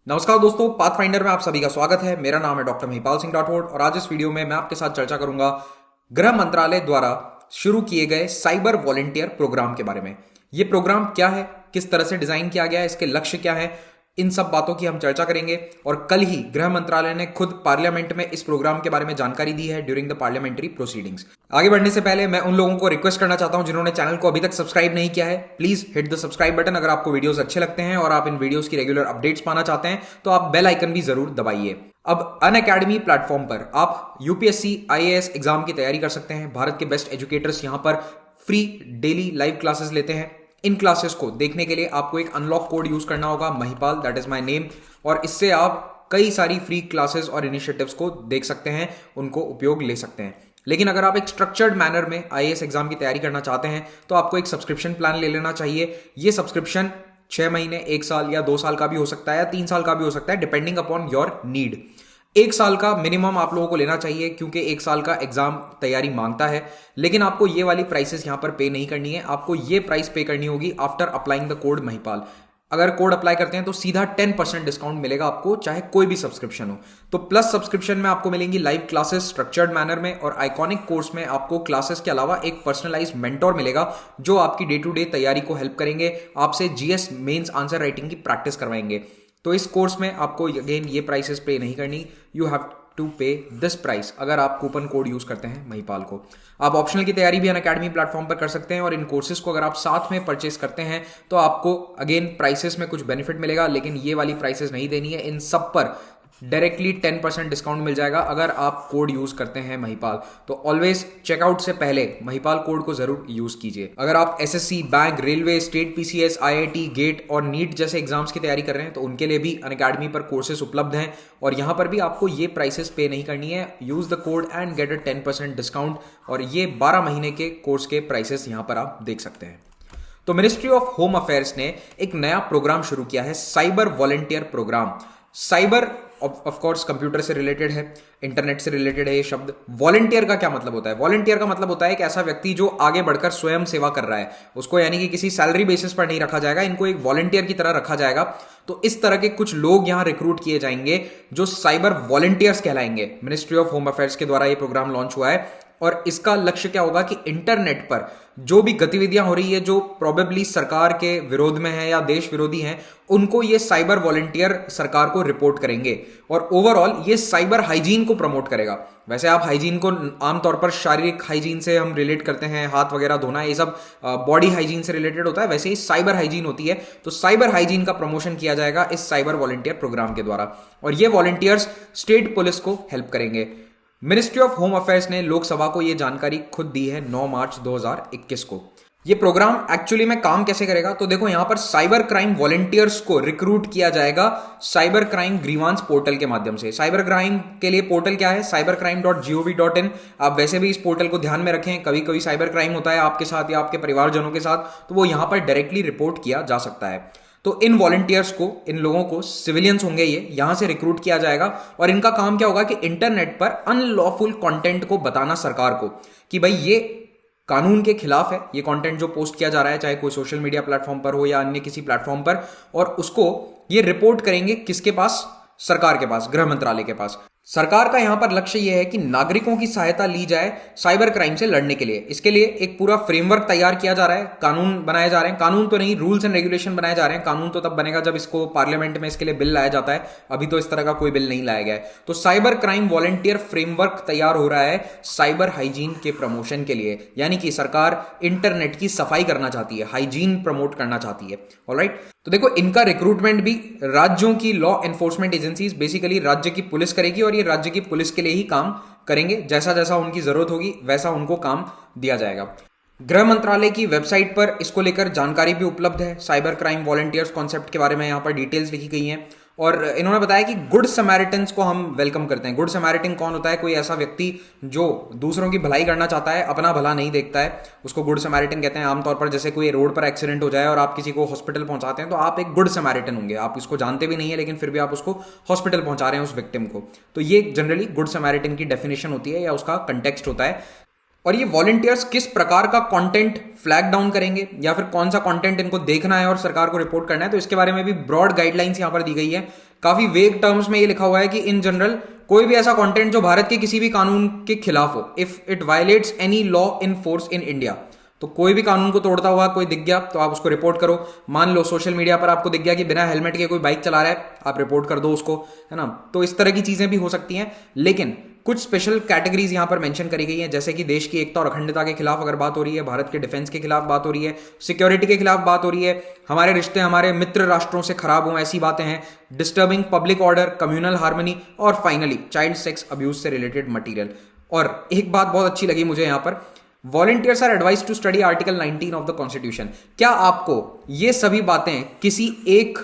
नमस्कार दोस्तों, पाथफाइंडर में आप सभी का स्वागत है। मेरा नाम है डॉक्टर महिपाल सिंह राठौड़ और आज इस वीडियो में मैं आपके साथ चर्चा करूंगा गृह मंत्रालय द्वारा शुरू किए गए साइबर वॉलंटियर प्रोग्राम के बारे में। यह प्रोग्राम क्या है, किस तरह से डिजाइन किया गया है, इसके लक्ष्य क्या है, इन सब बातों की हम चर्चा करेंगे। और कल ही गृह मंत्रालय ने खुद पार्लियामेंट में इस प्रोग्राम के बारे में जानकारी दी है ड्यूरिंग द पार्लियामेंट्री प्रोसीडिंग्स। आगे बढ़ने से पहले मैं उन लोगों को रिक्वेस्ट करना चाहता हूं जिन्होंने चैनल को अभी तक सब्सक्राइब नहीं किया है, please hit the subscribe button. अगर आपको वीडियोस अच्छे लगते हैं और आप इन वीडियोस की रेगुलर अपडेट्स पाना चाहते हैं तो आप बेल आइकन भी जरूर दबाइए। अब अनअकैडमी प्लेटफॉर्म पर आप यूपीएससी आईएएस एग्जाम की तैयारी कर सकते हैं। भारत के बेस्ट एजुकेटर्स यहां पर फ्री डेली लाइव क्लासेस लेते हैं। इन क्लासेस को देखने के लिए आपको एक अनलॉक कोड यूज करना होगा, Mahipal, that is my name, और इससे आप कई सारी फ्री क्लासेस और इनिशिएटिव्स को देख सकते हैं, उनको उपयोग ले सकते हैं। लेकिन अगर आप एक स्ट्रक्चर्ड मैनर में आईएएस एग्जाम की तैयारी करना चाहते हैं तो आपको एक सब्सक्रिप्शन प्लान ले लेना चाहिए। ये सब्सक्रिप्शन 6 महीने, 1 साल या 2 साल का भी हो सकता है या 3 साल का भी हो सकता है, डिपेंडिंग अपॉन योर नीड। 1 साल का मिनिमम आप लोगों को लेना चाहिए क्योंकि 1 साल का एग्जाम तैयारी मांगता है। लेकिन आपको ये वाली प्राइसेस यहां पर पे नहीं करनी है, आपको ये प्राइस पे करनी होगी after applying the code Mahipal. अगर कोड अप्लाई करते हैं तो सीधा 10% डिस्काउंट मिलेगा आपको, चाहे कोई भी सब्सक्रिप्शन हो। तो प्लस सब्सक्रिप्शन में आपको मिलेंगी लाइव क्लासेस स्ट्रक्चर्ड मैनर में, और आइकॉनिक कोर्स में आपको क्लासेस के अलावा एक पर्सनलाइज्ड मेंटोर मिलेगा जो आपकी डे टू डे तैयारी को हेल्प करेंगे, आपसे जीएस मेंस आंसर राइटिंग की प्रैक्टिस करवाएंगे। तो इस कोर्स में आपको अगेन ये प्राइसेस पे नहीं करनी, यू हैव टू पे दिस प्राइस अगर आप कूपन कोड यूज करते हैं महिपाल को। आप ऑप्शनल की तैयारी भी अनअकैडमी प्लेटफॉर्म पर कर सकते हैं और इन कोर्सेज को अगर आप साथ में परचेस करते हैं तो आपको अगेन प्राइसेस में कुछ बेनिफिट मिलेगा, लेकिन ये वाली प्राइसेस नहीं देनी है। इन सब पर डायरेक्टली 10% डिस्काउंट मिल जाएगा अगर आप कोड यूज करते हैं महिपाल। तो ऑलवेज चेकआउट से पहले महिपाल कोड को जरूर यूज कीजिए। अगर आप SSC, bank, railway, state PCS, IIT, GATE और नीट जैसे एग्जाम्स की तैयारी कर रहे हैं तो उनके लिए भी अनअकैडमी पर कोर्सेज उपलब्ध हैं और यहां पर भी आपको ये प्राइसेस पे नहीं करनी है। Use the code and get a 10% discount, और ये 12 महीने के कोर्स के प्राइसेस यहां पर आप देख सकते हैं। तो मिनिस्ट्री ऑफ होम अफेयर्स ने एक नया प्रोग्राम शुरू किया है, cyber volunteer programme. Cyber of course computer से रिलेटेड है, इंटरनेट से रिलेटेड है ये शब्द। वॉलंटियर का क्या मतलब होता है? वॉलंटियर का मतलब होता है एक ऐसा व्यक्ति जो आगे बढ़कर स्वयं सेवा कर रहा है, उसको यानी कि किसी सैलरी बेसिस पर नहीं रखा जाएगा, इनको एक वॉलंटियर की तरह रखा जाएगा। तो इस तरह के कुछ लोग यहां रिक्रूट किए जाएंगे जो साइबर वॉलंटियर्स कहलाएंगे। मिनिस्ट्री ऑफ होम अफेयर्स के द्वारा ये प्रोग्राम लॉन्च हुआ है और इसका लक्ष्य क्या होगा कि इंटरनेट पर जो भी गतिविधियां हो रही है जो प्रोबेबली सरकार के विरोध में है या देश विरोधी हैं, उनको ये साइबर वॉलंटियर सरकार को रिपोर्ट करेंगे और ओवरऑल ये साइबर हाइजीन को प्रमोट करेगा। वैसे आप हाइजीन को आमतौर पर शारीरिक हाइजीन से हम रिलेट करते हैं, हाथ वगैरह धोना, ये सब बॉडी हाइजीन से रिलेटेड होता है, वैसे ही साइबर हाइजीन होती है। तो साइबर हाइजीन का प्रमोशन किया जाएगा इस साइबर वॉलंटियर प्रोग्राम के द्वारा और ये वॉलंटियर्स स्टेट पुलिस को हेल्प करेंगे। मिनिस्ट्री ऑफ होम अफेयर्स ने लोकसभा को यह जानकारी खुद दी है 9 मार्च 2021 को। ये प्रोग्राम एक्चुअली में काम कैसे करेगा? तो देखो, यहां पर साइबर क्राइम वॉलंटियर्स को रिक्रूट किया जाएगा साइबर क्राइम ग्रीवांस पोर्टल के माध्यम से। साइबर क्राइम के लिए पोर्टल क्या है? cybercrime.gov.in। आप वैसे भी इस पोर्टल को ध्यान में रखें, कभी कभी साइबर क्राइम होता है आपके साथ या आपके परिवारजनों के साथ, तो वो यहां पर डायरेक्टली रिपोर्ट किया जा सकता है। तो इन वॉलंटियर्स को, इन लोगों को, सिविलियंस होंगे ये, यहां से रिक्रूट किया जाएगा और इनका काम क्या होगा कि इंटरनेट पर अनलॉफुल कंटेंट को बताना सरकार को कि भाई ये कानून के खिलाफ है, ये कंटेंट जो पोस्ट किया जा रहा है, चाहे कोई सोशल मीडिया प्लेटफॉर्म पर हो या अन्य किसी प्लेटफॉर्म पर, और उसको ये रिपोर्ट करेंगे किसके पास? सरकार के पास, गृह मंत्रालय के पास। सरकार का यहां पर लक्ष्य यह है कि नागरिकों की सहायता ली जाए साइबर क्राइम से लड़ने के लिए। इसके लिए एक पूरा फ्रेमवर्क तैयार किया जा रहा है, कानून बनाए जा रहे हैं, कानून तो नहीं, रूल्स एंड रेगुलेशन बनाए जा रहे हैं। कानून तो तब बनेगा जब इसको पार्लियामेंट में इसके लिए बिल लाया जाता है, अभी तो इस तरह का कोई बिल नहीं लाया गया है। तो साइबर क्राइम वॉलंटियर फ्रेमवर्क तैयार हो रहा है साइबर हाइजीन के प्रमोशन के लिए, यानी कि सरकार इंटरनेट की सफाई करना चाहती है, हाइजीन प्रमोट करना चाहती है। ऑलराइट, तो देखो, इनका रिक्रूटमेंट भी राज्यों की लॉ एनफोर्समेंट एजेंसीज, बेसिकली राज्य की पुलिस करेगी और ये राज्य की पुलिस के लिए ही काम करेंगे। जैसा जैसा उनकी जरूरत होगी वैसा उनको काम दिया जाएगा। गृह मंत्रालय की वेबसाइट पर इसको लेकर जानकारी भी उपलब्ध है। साइबर क्राइम वॉलंटियर्स कॉन्सेप्ट के बारे में यहाँ पर डिटेल्स लिखी गई हैं और इन्होंने बताया कि गुड समैरिटन्स को हम वेलकम करते हैं। गुड समैरिटन कौन होता है? कोई ऐसा व्यक्ति जो दूसरों की भलाई करना चाहता है, अपना भला नहीं देखता है, उसको गुड समैरिटन कहते हैं। आमतौर पर जैसे कोई रोड पर एक्सीडेंट हो जाए और आप किसी को हॉस्पिटल पहुंचाते हैं तो आप एक गुड समैरिटन होंगे। आप इसको जानते भी नहीं है लेकिन फिर भी आप उसको हॉस्पिटल पहुंचा रहे हैं, उस विक्टिम को। तो ये जनरली गुड समैरिटन की डेफिनेशन होती है या उसका कंटेक्स्ट होता है। और ये वॉलंटियर्स किस प्रकार का कंटेंट फ्लैग डाउन करेंगे या फिर कौन सा कंटेंट इनको देखना है और सरकार को रिपोर्ट करना है, तो इसके बारे में भी ब्रॉड गाइडलाइंस यहां पर दी गई है काफी वेग टर्म्स में ये लिखा हुआ है कि इन जनरल कोई भी ऐसा कंटेंट जो भारत के किसी भी कानून के खिलाफ हो, if it violets any law in force in India, तो कोई भी कानून को तोड़ता हुआ कोई दिख गया तो आप उसको रिपोर्ट करो। मान लो सोशल मीडिया पर आपको दिख गया कि बिना हेलमेट के कोई बाइक चला रहा है, आप रिपोर्ट कर दो उसको, है ना। तो इस तरह की चीजें भी हो सकती हैं, लेकिन कुछ स्पेशल कैटेगरीज यहां पर मेंशन करी गई हैं, जैसे कि देश की एकता और अखंडता के खिलाफ अगर बात हो रही है, भारत के डिफेंस के खिलाफ बात हो रही है, सिक्योरिटी के खिलाफ बात हो रही है, हमारे रिश्ते हमारे मित्र राष्ट्रों से खराब हों ऐसी बातें हैं, disturbing public order, communal harmony, और फाइनली चाइल्ड सेक्स अब्यूज से रिलेटेड मटीरियल। और एक बात बहुत अच्छी लगी मुझे यहां पर, volunteers are advise to study article 19 of the constitution. क्या आपको ये सभी बातें किसी एक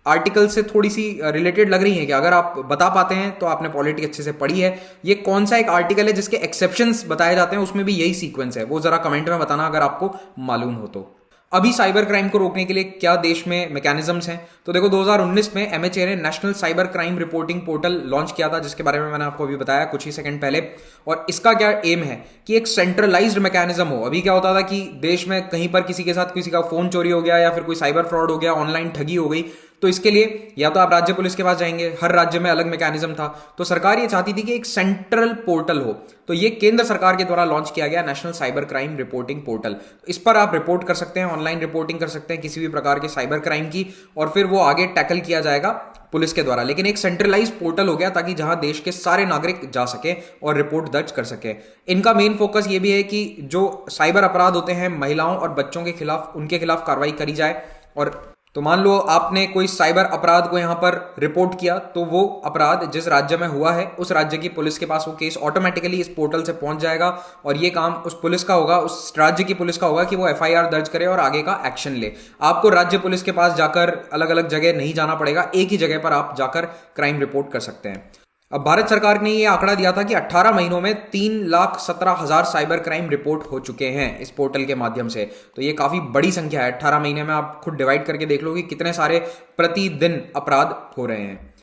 आर्टिकल से थोड़ी सी रिलेटेड लग रही हैं? क्या अगर आप बता पाते हैं तो आपने पॉलिटी अच्छे से पढ़ी है। ये कौन सा एक आर्टिकल है जिसके एक्सेप्शंस बताए जाते हैं, उसमें भी यही सीक्वेंस है, वो जरा कमेंट में बताना अगर आपको मालूम हो तो। अभी साइबर क्राइम को रोकने के लिए क्या देश में मैकेनिज्म्स हैं? तो देखो 2019 में एमएचए ने national cyber crime reporting portal launch किया था, जिसके बारे में मैंने आपको अभी बताया कुछ ही सेकंड पहले। और इसका क्या एम है कि एक सेंट्रलाइज्ड मैकेनिज्म हो। अभी क्या होता था कि देश में कहीं पर किसी के साथ किसी का फोन चोरी हो गया या फिर कोई साइबर फ्रॉड हो गया, ऑनलाइन ठगी हो गई, तो इसके लिए या तो आप राज्य पुलिस के पास जाएंगे, हर राज्य में अलग मैकेनिज्म था। तो सरकार ये चाहती थी कि एक सेंट्रल पोर्टल हो, तो ये केंद्र सरकार के द्वारा लॉन्च किया गया national cyber crime reporting portal. इस पर आप रिपोर्ट कर सकते हैं, ऑनलाइन रिपोर्टिंग कर सकते हैं किसी भी प्रकार के साइबर क्राइम की, और फिर वो आगे टैकल किया जाएगा पुलिस के द्वारा। लेकिन एक सेंट्रलाइज पोर्टल हो गया ताकि जहां देश के सारे नागरिक जा सके और रिपोर्ट दर्ज कर सके। इनका मेन फोकस ये भी है कि जो साइबर अपराध होते हैं महिलाओं और बच्चों के खिलाफ, उनके खिलाफ कार्रवाई करी जाए। और तो मान लो आपने कोई साइबर अपराध को यहां पर रिपोर्ट किया, तो वो अपराध जिस राज्य में हुआ है उस राज्य की पुलिस के पास वो केस ऑटोमेटिकली इस पोर्टल से पहुंच जाएगा, और ये काम उस पुलिस का होगा, उस राज्य की पुलिस का होगा कि वो एफआईआर दर्ज करे और आगे का एक्शन ले। आपको राज्य पुलिस के पास जाकर अलग अलग जगह नहीं जाना पड़ेगा, एक ही जगह पर आप जाकर क्राइम रिपोर्ट कर सकते हैं। अब भारत सरकार ने यह आंकड़ा दिया था कि 18 महीनों में 3,17,000 साइबर क्राइम रिपोर्ट हो चुके हैं इस पोर्टल के माध्यम से। तो ये काफी बड़ी संख्या है। 18 महीने में आप खुद डिवाइड करके देख लो कि कितने सारे प्रतिदिन अपराध हो रहे हैं।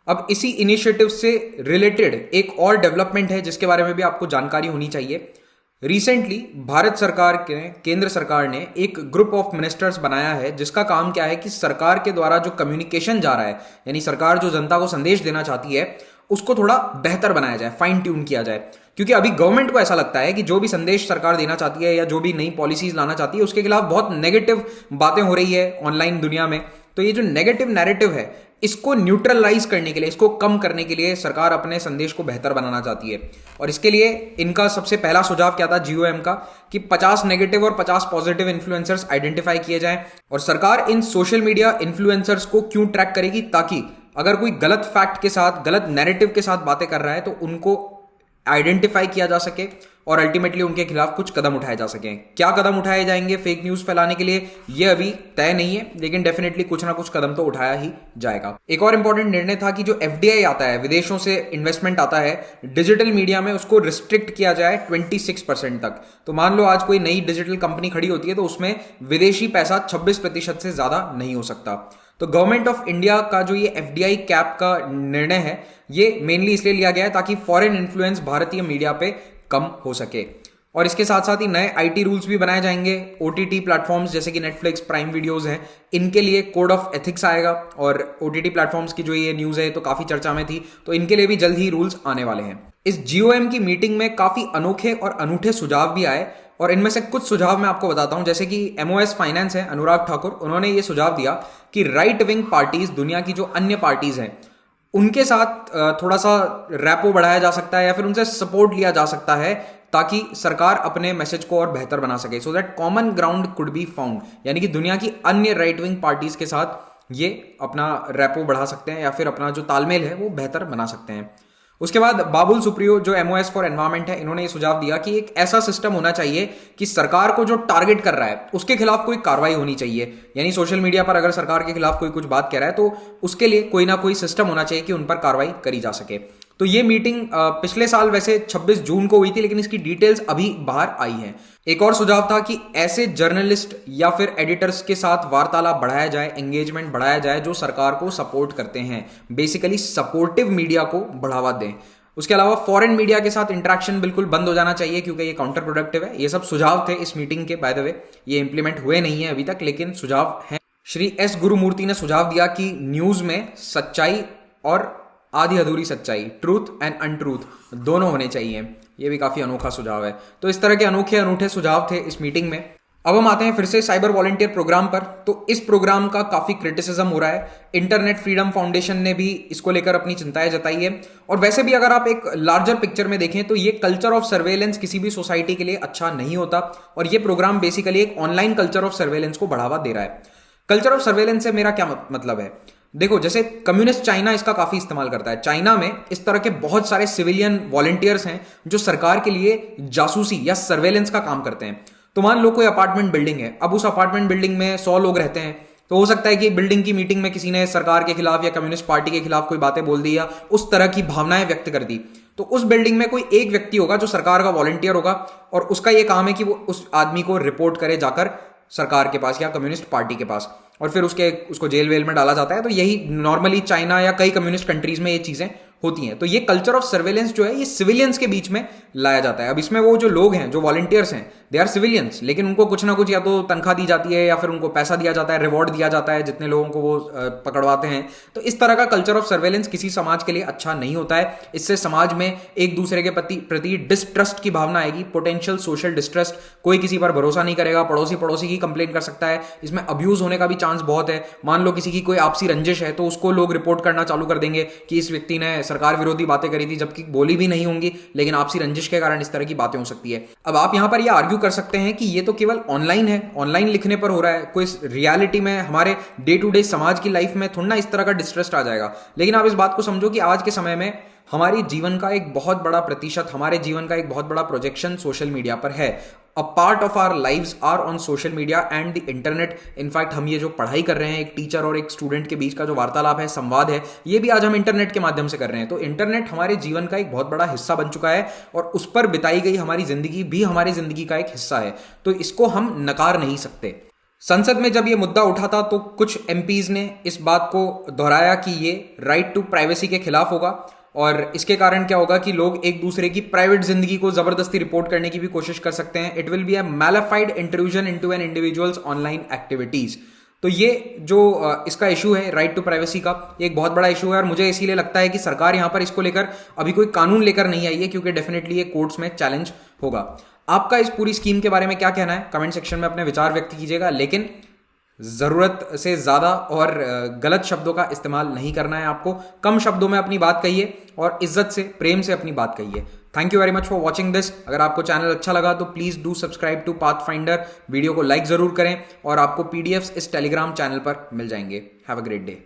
अब इसी इनिशिएटिव से रिलेटेड एक और डेवलपमेंट है जिसके बारे में भी आपको जानकारी होनी चाहिए। रिसेंटली भारत सरकार के केंद्र सरकार ने एक ग्रुप ऑफ मिनिस्टर्स बनाया है, जिसका काम क्या है कि सरकार के द्वारा जो कम्युनिकेशन जा रहा है, यानी सरकार जो जनता को संदेश देना चाहती है, उसको थोड़ा बेहतर बनाया जाए, फाइन ट्यून किया जाए। क्योंकि अभी गवर्नमेंट को ऐसा लगता है कि जो भी संदेश सरकार देना चाहती है या जो भी नई पॉलिसीज लाना चाहती है, उसके खिलाफ बहुत नेगेटिव बातें हो रही है ऑनलाइन दुनिया में। तो ये जो नेगेटिव नैरेटिव है, इसको न्यूट्रलाइज करने के लिए, इसको कम करने के लिए सरकार अपने संदेश को बेहतर बनाना चाहती है। और इसके लिए इनका सबसे पहला सुझाव क्या था जीओएम का, कि 50 नेगेटिव और 50 पॉजिटिव इन्फ्लुएंसर्स आइडेंटिफाई किए जाएं। और सरकार इन सोशल मीडिया इन्फ्लुएंसर्स को क्यों ट्रैक करेगी, ताकि अगर कोई गलत फैक्ट के साथ, गलत नैरेटिव के साथ बातें कर रहा है तो उनको आइडेंटिफाई किया जा सके और अल्टीमेटली उनके खिलाफ कुछ कदम उठाए जा सके। क्या कदम उठाए जाएंगे फेक न्यूज फैलाने के लिए, ये अभी तय नहीं है, लेकिन डेफिनेटली कुछ ना कुछ कदम तो उठाया ही जाएगा। एक और इंपॉर्टेंट निर्णय था कि जो एफडीआई आता है, विदेशों से इन्वेस्टमेंट आता है डिजिटल मीडिया में, उसको रिस्ट्रिक्ट किया जाए 26% तक। तो मान लो आज कोई नई डिजिटल कंपनी खड़ी होती है तो उसमें विदेशी पैसा 26% से ज्यादा नहीं हो सकता। तो गवर्नमेंट ऑफ इंडिया का जो ये एफडीआई कैप का निर्णय है, ये मेनली इसलिए लिया गया है ताकि फॉरेन इन्फ्लुएंस भारतीय मीडिया पे कम हो सके। और इसके साथ साथ ही नए आईटी रूल्स भी बनाए जाएंगे। ओटीटी प्लेटफॉर्म्स जैसे कि नेटफ्लिक्स, प्राइम वीडियोस हैं, इनके लिए कोड ऑफ एथिक्स आएगा। और ओटीटी प्लेटफॉर्म्स की जो ये न्यूज है तो काफी चर्चा में थी, तो इनके लिए भी जल्द ही रूल्स आने वाले हैं। इस जीओएम की मीटिंग में काफी अनोखे और अनूठे सुझाव भी आए, और इनमें से कुछ सुझाव मैं आपको बताता हूं। जैसे कि एमओएस फाइनेंस है, अनुराग ठाकुर, उन्होंने ये सुझाव दिया कि राइट विंग पार्टीज, दुनिया की जो अन्य पार्टीज हैं, उनके साथ थोड़ा सा रैपो बढ़ाया जा सकता है या फिर उनसे सपोर्ट लिया जा सकता है, ताकि सरकार अपने मैसेज को और बेहतर बना सके, so that common ground could be found. यानी कि दुनिया की अन्य राइट विंग पार्टीज के साथ ये अपना रैपो बढ़ा सकते हैं या फिर अपना जो तालमेल है वो बेहतर बना सकते हैं। उसके बाद बाबुल सुप्रियो जो एमओएस फॉर एनवायरमेंट है, इन्होंने ये सुझाव दिया कि एक ऐसा सिस्टम होना चाहिए कि सरकार को जो टारगेट कर रहा है उसके खिलाफ कोई कार्रवाई होनी चाहिए। यानी सोशल मीडिया पर अगर सरकार के खिलाफ कोई कुछ बात कह रहा है तो उसके लिए कोई ना कोई सिस्टम होना चाहिए कि उन पर कार्रवाई करी जा सके। तो ये मीटिंग पिछले साल वैसे 26 जून को हुई थी, लेकिन इसकी डिटेल्स अभी बाहर आई हैं। एक और सुझाव था कि ऐसे जर्नलिस्ट या फिर एडिटर्स के साथ वार्तालाप बढ़ाया जाए, एंगेजमेंट बढ़ाया जाए जो सरकार को सपोर्ट करते हैं, बेसिकली सपोर्टिव मीडिया को बढ़ावा दें। उसके अलावा फॉरेन मीडिया के साथ इंटरेक्शन बिल्कुल बंद हो जाना चाहिए, क्योंकि ये काउंटर प्रोडक्टिव है। ये सब सुझाव थे इस मीटिंग के, बाय द वे ये इंप्लीमेंट हुए नहीं है अभी तक, लेकिन सुझाव हैं। श्री एस गुरुमूर्ति ने सुझाव दिया कि न्यूज में सच्चाई और आधी अधूरी सच्चाई, ट्रूथ एंड अनट्रूथ दोनों होने चाहिए। ये भी काफी अनोखा सुझाव है। तो इस तरह के अनोखे अनूठे सुझाव थे इस मीटिंग में। अब हम आते हैं फिर से साइबर वॉलंटियर प्रोग्राम पर। तो इस प्रोग्राम का काफी क्रिटिसिज्म हो रहा है। इंटरनेट फ्रीडम फाउंडेशन ने भी इसको लेकर अपनी चिंताएं जताई है। और वैसे भी अगर आप एक लार्जर पिक्चर में देखें तो ये कल्चर ऑफ सर्वेलेंस किसी भी सोसाइटी के लिए अच्छा नहीं होता। और ये प्रोग्राम बेसिकली एक ऑनलाइन कल्चर ऑफ सर्वेलेंस को बढ़ावा दे रहा है। कल्चर ऑफ सर्वेलेंस से मेरा क्या मतलब है? देखो, जैसे कम्युनिस्ट चाइना इसका काफी इस्तेमाल करता है। चाइना में इस तरह के बहुत सारे सिविलियन वॉलंटियर्स हैं जो सरकार के लिए जासूसी या सर्वेलेंस का काम करते हैं। तो मान लो कोई अपार्टमेंट बिल्डिंग है, अब उस अपार्टमेंट बिल्डिंग में 100 लोग रहते हैं। तो हो सकता है कि बिल्डिंग की मीटिंग में किसी ने सरकार के खिलाफ या कम्युनिस्ट पार्टी के खिलाफ कोई बातें बोल दी या उस तरह की भावनाएं व्यक्त कर दी। तो उस बिल्डिंग में कोई एक व्यक्ति होगा जो सरकार का वॉलंटियर होगा और उसका यह काम है कि वो उस आदमी को रिपोर्ट करे जाकर सरकार के पास या कम्युनिस्ट पार्टी के पास, और फिर उसको जेल वेल में डाला जाता है। तो यही नॉर्मली चाइना या कई कम्युनिस्ट कंट्रीज में ये चीजें होती हैं। तो ये कल्चर ऑफ सर्वेलेंस जो है ये सिविलियंस के बीच में लाया जाता है। अब इसमें वो जो लोग हैं, जो वॉलंटियर्स हैं, दे आर सिविलियंस, लेकिन उनको कुछ ना कुछ या तो तनख्वाह दी जाती है या फिर उनको पैसा दिया जाता है, रिवॉर्ड दिया जाता है जितने लोगों को वो पकड़वाते हैं। तो इस तरह का कल्चर ऑफ सर्वेलेंस किसी समाज के लिए अच्छा नहीं होता है। इससे समाज में एक दूसरे के प्रति डिस्ट्रस्ट की भावना आएगी, पोटेंशियल सोशल डिस्ट्रस्ट। कोई किसी पर भरोसा नहीं करेगा, पड़ोसी की कंप्लेन कर सकता है। इसमें अब्यूज होने का भी चांस बहुत है। मान लो किसी की कोई आपसी रंजिश है तो उसको लोग रिपोर्ट करना चालू कर देंगे कि इस व्यक्ति ने सरकार विरोधी बातें करी थी, जबकि बोली भी नहीं होंगी, लेकिन आपसी रंजिश के कारण इस तरह की बातें हो सकती है। अब आप यहां पर यह आर्ग्यू कर सकते हैं कि ये तो केवल ऑनलाइन है, ऑनलाइन लिखने पर हो रहा है, कोई रियलिटी में हमारे डे टू डे समाज की लाइफ में थोड़ा ना इस तरह का डिस्ट्रस्ट आ जाएगा। लेकिन आप इस बात को समझो कि आज के समय में हमारी जीवन का एक बहुत बड़ा प्रतिशत, हमारे जीवन का एक बहुत बड़ा प्रोजेक्शन सोशल मीडिया पर है। A part of our lives are on social media and the internet. In fact हम ये जो पढ़ाई कर रहे हैं, एक टीचर और एक स्टूडेंट के बीच का जो वार्तालाप है, संवाद है, ये भी आज हम इंटरनेट के माध्यम से कर रहे हैं। तो इंटरनेट हमारे जीवन का एक बहुत बड़ा हिस्सा बन चुका है और उस पर बिताई गई हमारी जिंदगी भी हमारी जिंदगी का एक हिस्सा है। तो इसको हम नकार नहीं सकते। संसद में जब ये मुद्दा उठा था तो कुछ एमपीज ने इस बात को दोहराया कि ये राइट टू प्राइवेसी के खिलाफ होगा और इसके कारण क्या होगा कि लोग एक दूसरे की प्राइवेट जिंदगी को जबरदस्ती रिपोर्ट करने की भी कोशिश कर सकते हैं। It will be a mollified intrusion into an individual's online activities. तो ये जो इसका इशू है राइट टू प्राइवेसी का, ये एक बहुत बड़ा इशू है और मुझे इसीलिए लगता है कि सरकार यहां पर इसको लेकर अभी कोई कानून लेकर नहीं आई है, क्योंकि डेफिनेटली ये कोर्ट्स में चैलेंज होगा। आपका इस पूरी स्कीम के बारे में क्या कहना है? कमेंट सेक्शन में अपने विचार व्यक्त कीजिएगा, लेकिन जरूरत से ज्यादा और गलत शब्दों का इस्तेमाल नहीं करना है। आपको कम शब्दों में अपनी बात कहिए और इज्जत से, प्रेम से अपनी बात कहिए। Thank you very much for watching this. अगर आपको चैनल अच्छा लगा तो please do subscribe to Pathfinder. Video को लाइक जरूर करें और आपको पीडीएफ्स इस टेलीग्राम चैनल पर मिल जाएंगे। Have a great day.